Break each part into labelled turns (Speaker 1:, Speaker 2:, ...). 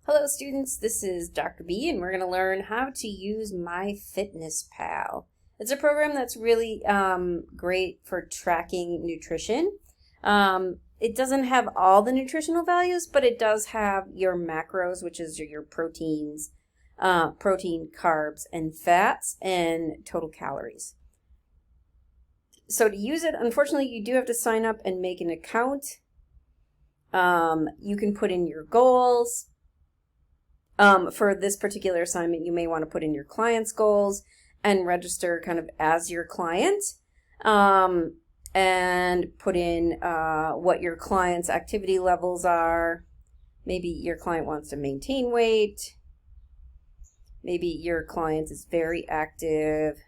Speaker 1: Hello students, this is Dr. B and we're going to learn how to use MyFitnessPal. It's a program that's really great for tracking nutrition. It doesn't have all the nutritional values, but it does have your macros, which is your proteins, protein, carbs, and fats, and total calories. So to use it, unfortunately, you do have to sign up and make an account. You can put in your goals. For this particular assignment, you may want to put in your client's goals and register kind of as your client, and put in what your client's activity levels are. Maybe your client wants to maintain weight. Maybe your client is very active.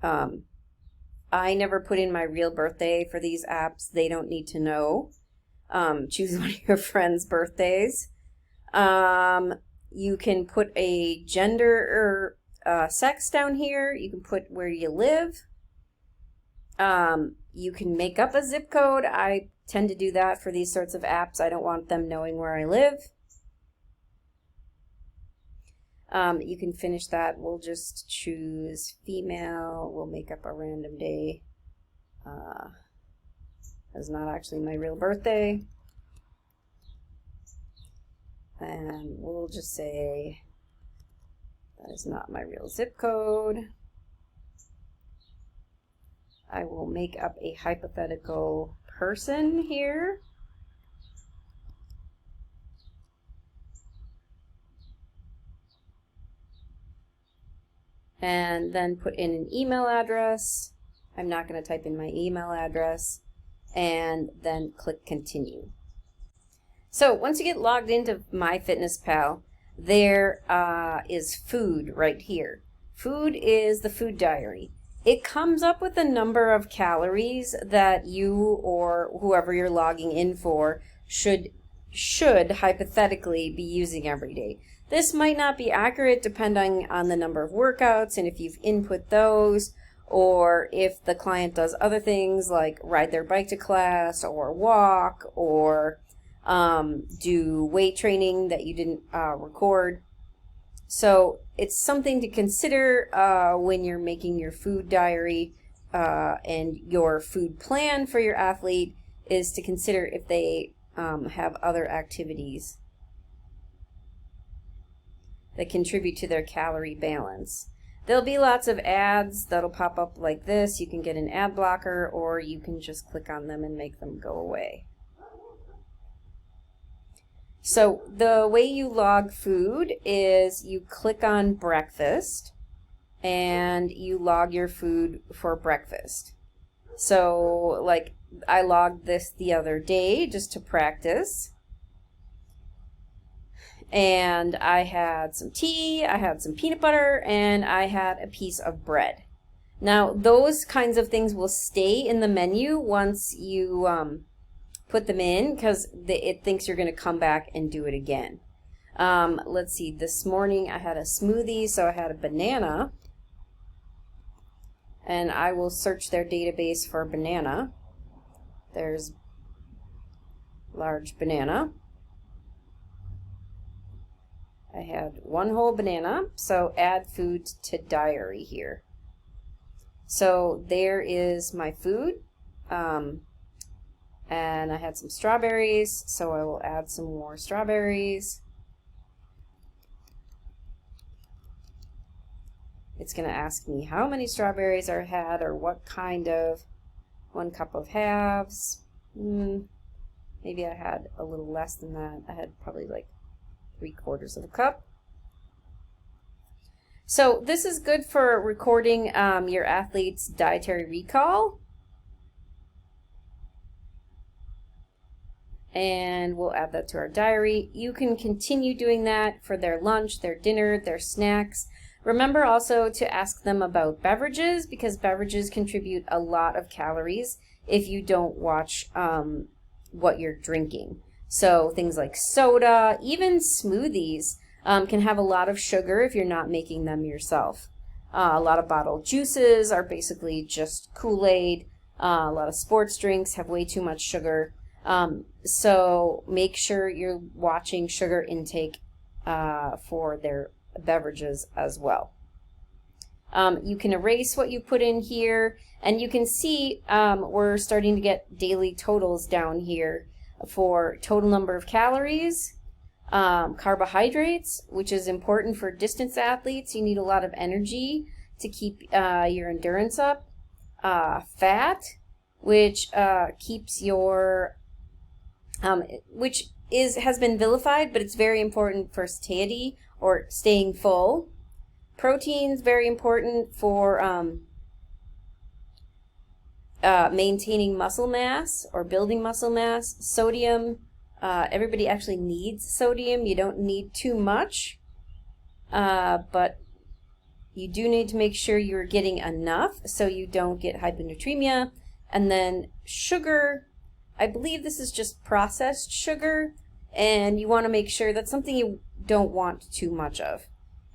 Speaker 1: I never put in my real birthday for these apps. They don't need to know. Choose one of your friends' birthdays. You can put a gender or sex down here. You can put where you live. You can make up a zip code. I tend to do that for these sorts of apps. I don't want them knowing where I live. You can finish that. We'll just choose female. We'll make up a random day. That's not actually my real birthday. And we'll just say that is not my real zip code. I will make up a hypothetical person here. And then put in an email address. I'm not going to type in my email address. And then click continue. So once you get logged into MyFitnessPal, there is food right here. Food is the food diary. It comes up with a number of calories that you or whoever you're logging in for should hypothetically be using every day. This might not be accurate depending on the number of workouts and if you've input those, or if the client does other things like ride their bike to class or walk or do weight training that you didn't record. So it's something to consider when you're making your food diary, and your food plan for your athlete is to consider if they have other activities that contribute to their calorie balance. There'll be lots of ads that'll pop up like this. You can get an ad blocker, or you can just click on them and make them go away. So the way you log food is you click on breakfast and you log your food for breakfast. So like I logged this the other day just to practice. And I had some tea, I had some peanut butter, and I had a piece of bread. Now those kinds of things will stay in the menu once you put them in, because it thinks you're going to come back and do it again. Let's see, this morning I had a smoothie, so I had a banana, and I will search their database for banana. There's large banana. I had one whole banana, so add food to diary here. So there is my food. And I had some strawberries, so I will add some more strawberries. It's going to ask me how many strawberries I had or what kind of 1 cup of halves. Maybe I had a little less than that. I had probably like 3/4 of a cup. So this is good for recording your athlete's dietary recall. And we'll add that to our diary. You can continue doing that for their lunch, their dinner, their snacks. Remember also to ask them about beverages, because beverages contribute a lot of calories if you don't watch what you're drinking. So things like soda, even smoothies can have a lot of sugar if you're not making them yourself. A lot of bottled juices are basically just Kool-Aid. A lot of sports drinks have way too much sugar. So make sure you're watching sugar intake for their beverages as well. You can erase what you put in here, and you can see we're starting to get daily totals down here for total number of calories, carbohydrates, which is important for distance athletes. You need a lot of energy to keep your endurance up. Fat, which keeps your has been vilified, but it's very important for satiety or staying full. Protein's very important for maintaining muscle mass or building muscle mass. Sodium, everybody actually needs sodium. You don't need too much, but you do need to make sure you're getting enough so you don't get hyponatremia. And then sugar, I believe this is just processed sugar, and you want to make sure that's something you don't want too much of.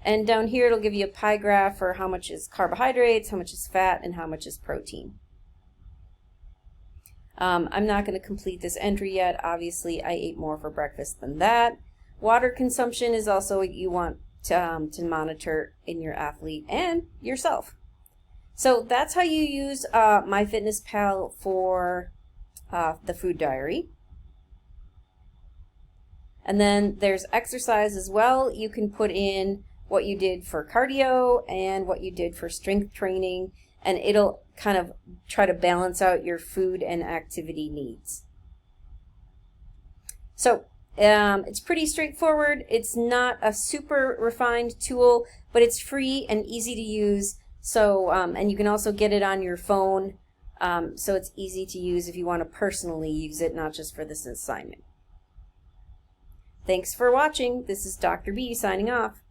Speaker 1: And down here it'll give you a pie graph for how much is carbohydrates, how much is fat, and how much is protein. I'm not going to complete this entry yet. Obviously, I ate more for breakfast than that. Water consumption is also what you want to monitor in your athlete and yourself. So that's how you use MyFitnessPal for the food diary. And then there's exercise as well. You can put in what you did for cardio and what you did for strength training, and it'll kind of try to balance out your food and activity needs. So it's pretty straightforward. It's not a super refined tool, but it's free and easy to use. So and you can also get it on your phone, so it's easy to use if you want to personally use it, not just for this assignment. Thanks for watching. This is Dr. B signing off.